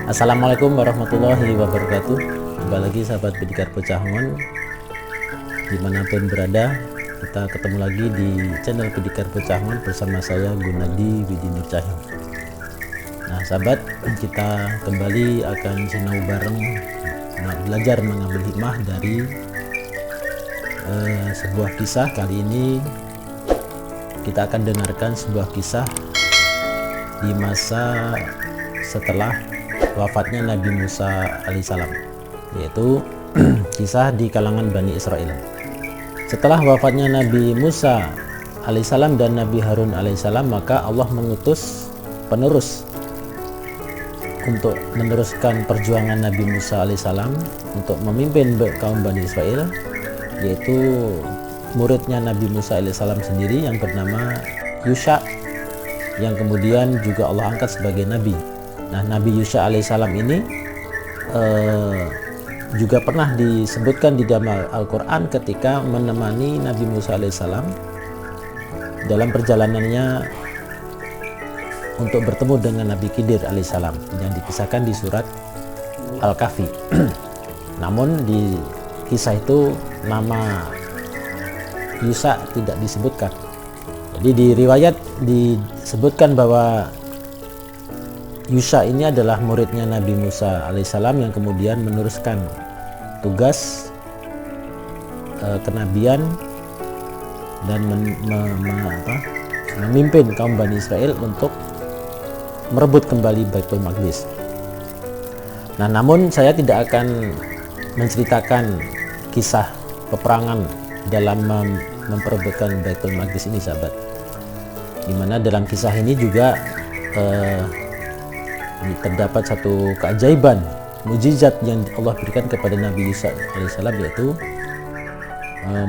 Assalamualaikum warahmatullahi wabarakatuh. Kembali lagi sahabat Bidikar Pecahongon, dimanapun berada, kita ketemu lagi di channel Bidikar Pecahongon bersama saya Gunadi Widi Nur Cahyo. Nah sahabat, kita kembali akan sinau bareng belajar mengambil hikmah dari sebuah kisah. Kali ini kita akan dengarkan sebuah kisah di masa setelah wafatnya Nabi Musa alaihissalam, yaitu kisah di kalangan Bani Israel. Setelah wafatnya Nabi Musa alaihissalam dan Nabi Harun alaihissalam, maka Allah mengutus penerus untuk meneruskan perjuangan Nabi Musa alaihissalam untuk memimpin kaum Bani Israel, yaitu muridnya Nabi Musa alaihissalam sendiri yang bernama Yusha, yang kemudian juga Allah angkat sebagai nabi. Nah, Nabi Yusha alaihissalam ini juga pernah disebutkan di dalam Al-Quran ketika menemani Nabi Musa alaihissalam dalam perjalanannya untuk bertemu dengan Nabi Khidir alaihissalam yang dikisahkan di surat Al-Kahfi. Namun di kisah itu nama Yusha tidak disebutkan. Jadi di riwayat disebutkan bahwa Yusha ini adalah muridnya Nabi Musa alaihissalam yang kemudian meneruskan tugas kenabian dan memimpin kaum Bani Israel untuk merebut kembali Baitul Maqdis. Nah, namun saya tidak akan menceritakan kisah peperangan dalam memperebutkan Baitul Maqdis ini, sahabat. Dimana dalam kisah ini juga terdapat satu keajaiban, mujizat yang Allah berikan kepada Nabi Yusha alaihissalam, yaitu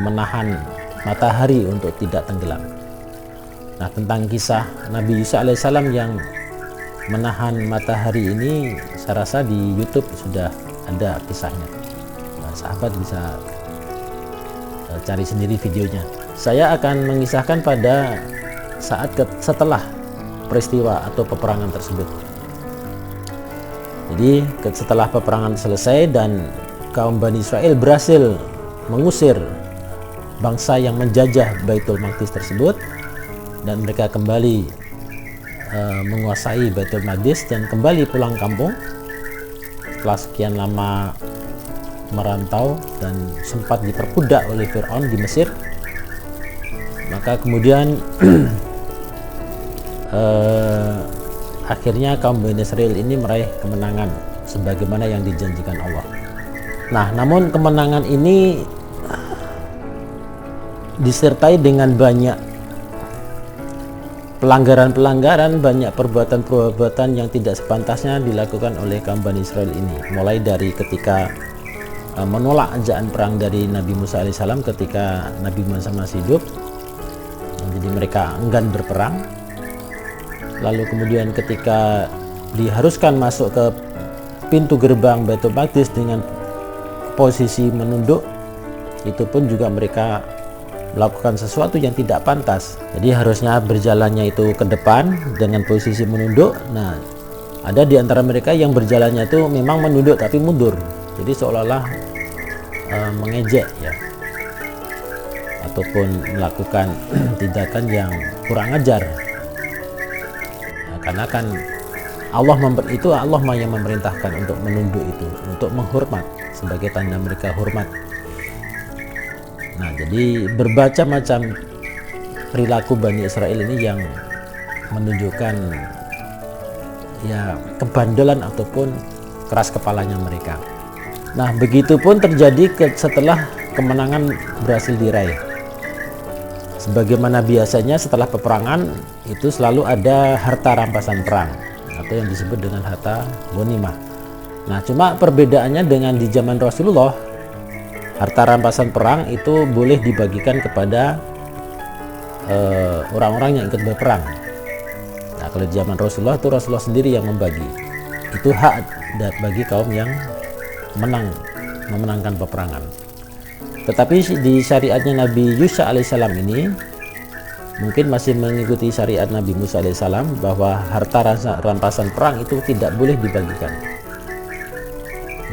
menahan matahari untuk tidak tenggelam. Nah, tentang kisah Nabi Yusha alaihissalam yang menahan matahari ini, saya rasa di YouTube sudah ada kisahnya. Nah, sahabat bisa cari sendiri videonya. Saya akan mengisahkan pada saat setelah peristiwa atau peperangan tersebut. Jadi setelah peperangan selesai dan kaum Bani Israel berhasil mengusir bangsa yang menjajah Baitul Maqdis tersebut, dan mereka kembali menguasai Baitul Maqdis dan kembali pulang kampung setelah sekian lama merantau dan sempat diperbudak oleh Fir'aun di Mesir. Maka kemudian akhirnya kaum Bani Israel ini meraih kemenangan sebagaimana yang dijanjikan Allah. Nah, namun kemenangan ini disertai dengan banyak pelanggaran-pelanggaran, banyak perbuatan-perbuatan yang tidak sepantasnya dilakukan oleh kaum Bani Israel ini. Mulai dari ketika menolak ajakan perang dari Nabi Musa alaihissalam ketika Nabi Musa masih hidup, jadi mereka enggan berperang. Lalu kemudian ketika diharuskan masuk ke pintu gerbang Baitul Maqdis dengan posisi menunduk, itu pun juga mereka melakukan sesuatu yang tidak pantas. Jadi harusnya berjalannya itu ke depan dengan posisi menunduk. Nah, ada di antara mereka yang berjalannya itu memang menunduk tapi mundur. Jadi seolah-olah mengejek ya, ataupun melakukan tindakan yang kurang ajar. Karena kan Allah yang memerintahkan untuk menunduk itu, untuk menghormat sebagai tanda mereka hormat. Nah, jadi berbaca macam perilaku Bani Israel ini yang menunjukkan ya kebandelan ataupun keras kepalanya mereka. Nah, begitupun terjadi setelah kemenangan berhasil diraih. Sebagaimana biasanya setelah peperangan itu selalu ada harta rampasan perang atau yang disebut dengan harta ghanimah. Nah, cuma perbedaannya dengan di zaman Rasulullah, harta rampasan perang itu boleh dibagikan kepada orang-orang yang ikut berperang. Nah, kalau di zaman Rasulullah itu Rasulullah sendiri yang membagi. Itu hak bagi kaum yang memenangkan peperangan. Tetapi di syariatnya Nabi Yusha alaihissalam ini mungkin masih mengikuti syariat Nabi Musa alaihissalam, bahwa harta rampasan perang itu tidak boleh dibagikan.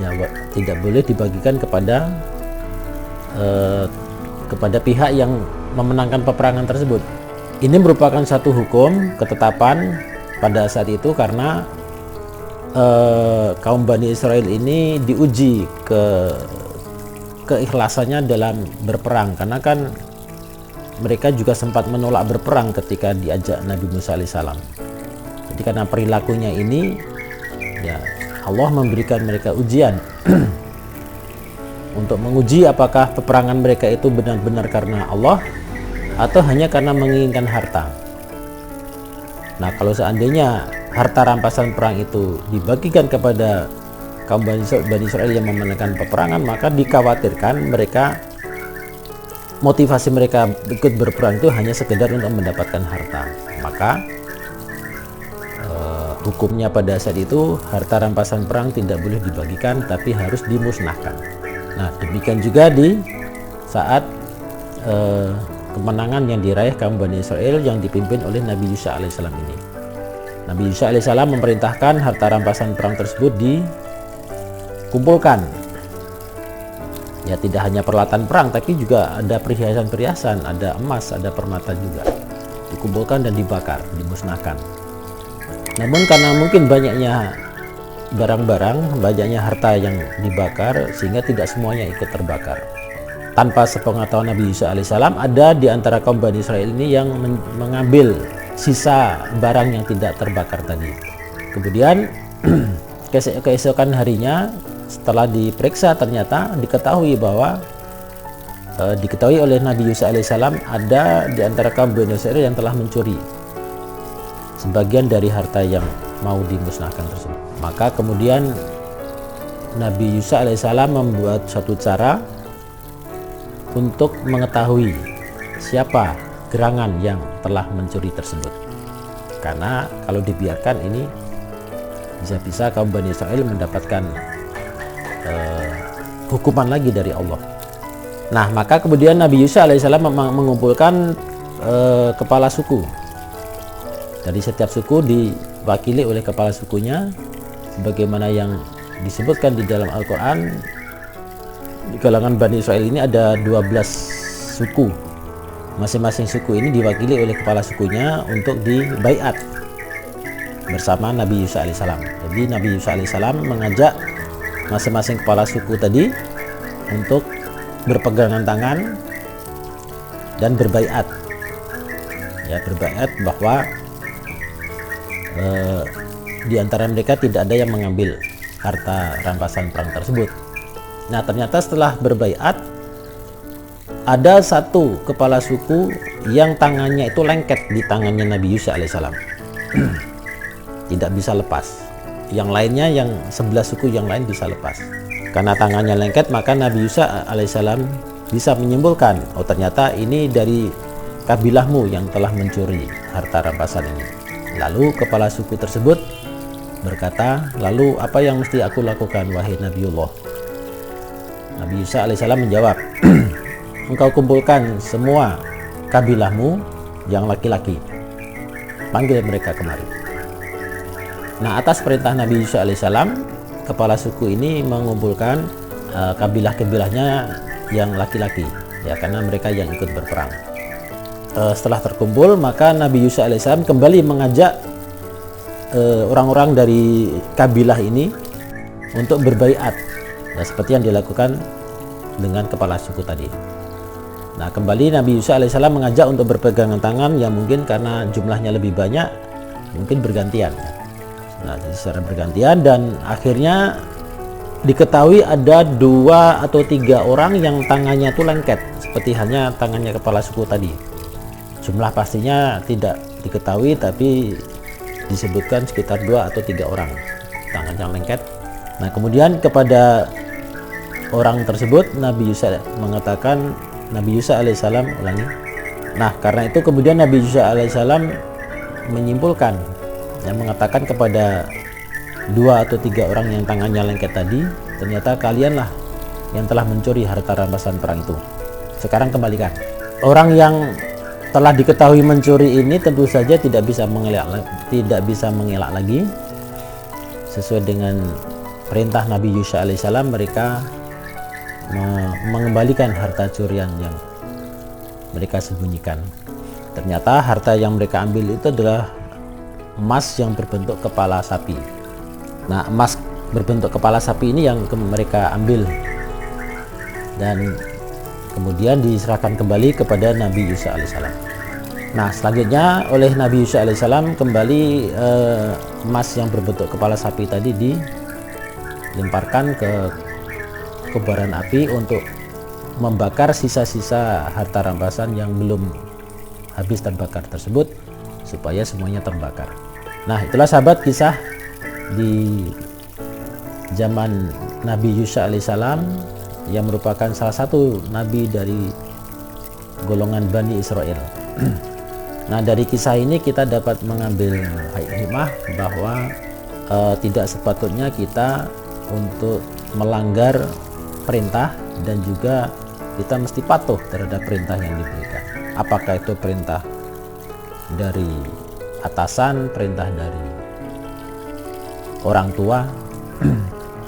Ya, tidak boleh dibagikan kepada pihak yang memenangkan peperangan tersebut. Ini merupakan satu hukum ketetapan pada saat itu karena kaum Bani Israel ini diuji keikhlasannya dalam berperang, karena kan mereka juga sempat menolak berperang ketika diajak Nabi Musa alaihissalam. Jadi karena perilakunya ini, ya Allah memberikan mereka ujian untuk menguji apakah peperangan mereka itu benar-benar karena Allah atau hanya karena menginginkan harta. Nah, kalau seandainya harta rampasan perang itu dibagikan kepada kaum Bani Israel yang memenangkan peperangan, maka dikhawatirkan motivasi mereka ikut berperang itu hanya sekedar untuk mendapatkan harta. Maka hukumnya pada saat itu harta rampasan perang tidak boleh dibagikan, tapi harus dimusnahkan. Nah, demikian juga di saat kemenangan yang diraih kaum Bani Israel yang dipimpin oleh Nabi Yusha alaihissalam ini. Nabi Yusha alaihissalam memerintahkan harta rampasan perang tersebut dikumpulkan. Ya, tidak hanya peralatan perang, tapi juga ada perhiasan-perhiasan, ada emas, ada permata juga. Dikumpulkan dan dibakar, dimusnahkan. Namun karena mungkin banyaknya barang-barang, banyaknya harta yang dibakar, sehingga tidak semuanya ikut terbakar. Tanpa sepengetahuan Nabi Yusha alaihissalam, ada di antara kaum Bani Israel ini yang mengambil sisa barang yang tidak terbakar tadi. Kemudian keesokan harinya, setelah diperiksa, ternyata diketahui oleh Nabi Yusha alaihissalam ada di antara kaum Bani Israel yang telah mencuri sebagian dari harta yang mau dimusnahkan tersebut. Maka kemudian Nabi Yusha alaihissalam membuat suatu cara untuk mengetahui siapa gerangan yang telah mencuri tersebut, karena kalau dibiarkan ini bisa-bisa kaum Bani Israel mendapatkan hukuman lagi dari Allah. Nah, maka kemudian Nabi Yusha alaihissalam mengumpulkan kepala suku. Dari setiap suku diwakili oleh kepala sukunya, sebagaimana yang disebutkan di dalam Al-Quran. Di kalangan Bani Israel ini ada 12 suku. Masing-masing suku ini diwakili oleh kepala sukunya untuk dibaiat bersama Nabi Yusha alaihissalam. Jadi Nabi Yusha alaihissalam mengajak masing-masing kepala suku tadi untuk berpegangan tangan dan berbaiat. Ya, berbaiat bahwa di antara mereka tidak ada yang mengambil harta rampasan perang tersebut. Nah, ternyata setelah berbaiat, ada satu kepala suku yang tangannya itu lengket di tangannya Nabi Yusha alaihissalam. Tidak bisa lepas. Yang lainnya, yang 11 suku yang lain bisa lepas. Karena tangannya lengket, maka Nabi Yusha alaihissalam bisa menyimpulkan, oh ternyata ini dari kabilahmu yang telah mencuri harta rampasan ini. Lalu kepala suku tersebut berkata, lalu apa yang mesti aku lakukan wahai Nabiullah? Nabi Yusha alaihissalam menjawab, engkau kumpulkan semua kabilahmu yang laki-laki, panggil mereka kemari. Nah, atas perintah Nabi Yusha alaihissalam, kepala suku ini mengumpulkan kabilah-kabilahnya yang laki-laki, ya, karena mereka yang ikut berperang. Setelah terkumpul, maka Nabi Yusha alaihissalam kembali mengajak orang-orang dari kabilah ini untuk berbaiat, ya, seperti yang dilakukan dengan kepala suku tadi. Nah, kembali Nabi Yusha alaihissalam mengajak untuk berpegangan tangan, yang mungkin karena jumlahnya lebih banyak, mungkin bergantian. Nah, jadi secara bergantian, dan akhirnya diketahui ada 2 atau 3 orang yang tangannya itu lengket, seperti hanya tangannya kepala suku tadi. Jumlah pastinya tidak diketahui, tapi disebutkan sekitar 2 atau 3 orang tangannya lengket. Nah, kemudian kepada orang tersebut Nabi Yusuf mengatakan, Nabi Yusuf alaihissalam ulangi. Nah, karena itu kemudian Nabi Yusuf alaihissalam menyimpulkan yang mengatakan kepada 2 atau 3 orang yang tangannya lengket tadi, ternyata kalianlah yang telah mencuri harta rampasan perang itu. Sekarang kembalikan. Orang yang telah diketahui mencuri ini tentu saja tidak bisa mengelak lagi. Sesuai dengan perintah Nabi Yusuf alaihissalam, mereka mengembalikan harta curian yang mereka sembunyikan. Ternyata harta yang mereka ambil itu adalah emas yang berbentuk kepala sapi. Nah, emas berbentuk kepala sapi ini yang mereka ambil dan kemudian diserahkan kembali kepada Nabi Yusuf alaihissalam. Nah, selanjutnya oleh Nabi Yusuf alaihissalam kembali emas yang berbentuk kepala sapi tadi dilemparkan ke kobaran api untuk membakar sisa-sisa harta rampasan yang belum habis terbakar tersebut, supaya semuanya terbakar. Nah, itulah sahabat kisah di zaman Nabi Yusuf alaihissalam yang merupakan salah satu nabi dari golongan Bani Israel. Nah, dari kisah ini kita dapat mengambil hikmah bahwa tidak sepatutnya kita untuk melanggar perintah, dan juga kita mesti patuh terhadap perintah yang diberikan. Apakah itu perintah dari atasan, perintah dari orang tua,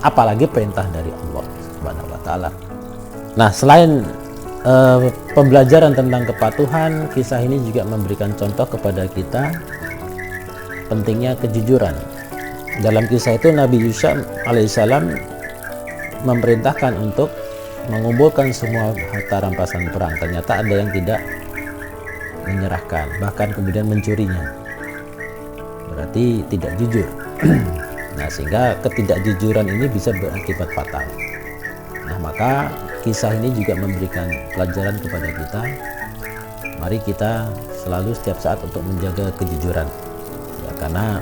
apalagi perintah dari Allah Subhanahu wa taala. Nah, selain pembelajaran tentang kepatuhan, kisah ini juga memberikan contoh kepada kita pentingnya kejujuran. Dalam kisah itu Nabi Yusuf alaihissalam memerintahkan untuk mengumpulkan semua harta rampasan perang. Ternyata ada yang tidak menyerahkan, bahkan kemudian mencurinya. Berarti tidak jujur. Nah, sehingga ketidakjujuran ini bisa berakibat fatal. Nah, maka kisah ini juga memberikan pelajaran kepada kita. Mari kita selalu setiap saat untuk menjaga kejujuran, ya, karena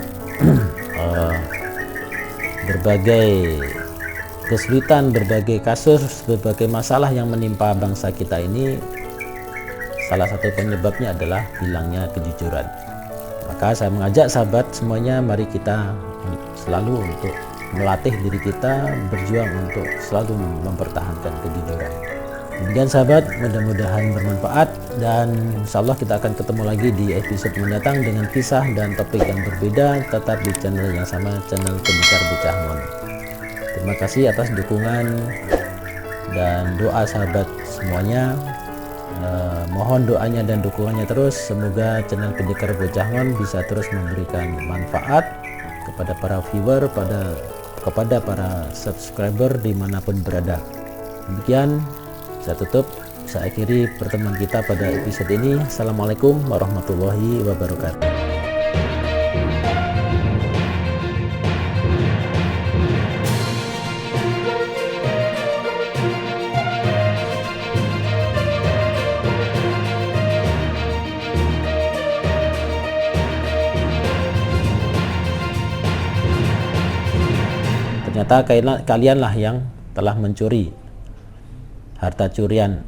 berbagai kesulitan, berbagai kasus, berbagai masalah yang menimpa bangsa kita ini, salah satu penyebabnya adalah hilangnya kejujuran. Maka saya mengajak sahabat semuanya, mari kita selalu untuk melatih diri kita, berjuang untuk selalu mempertahankan kejujuran. Demikian sahabat, mudah-mudahan bermanfaat, dan insya Allah kita akan ketemu lagi di episode mendatang dengan kisah dan topik yang berbeda, tetap di channel yang sama, channel Pendekar Bocah Mon. Terima kasih atas dukungan dan doa sahabat semuanya. Mohon doanya dan dukungannya terus. Semoga channel Pendekar Bocah Mon bisa terus memberikan manfaat kepada para viewer, kepada para subscriber dimanapun berada. Demikian saya tutup, saya akhiri pertemuan kita pada episode ini. Assalamualaikum warahmatullahi wabarakatuh. Ternyata kalianlah yang telah mencuri harta curian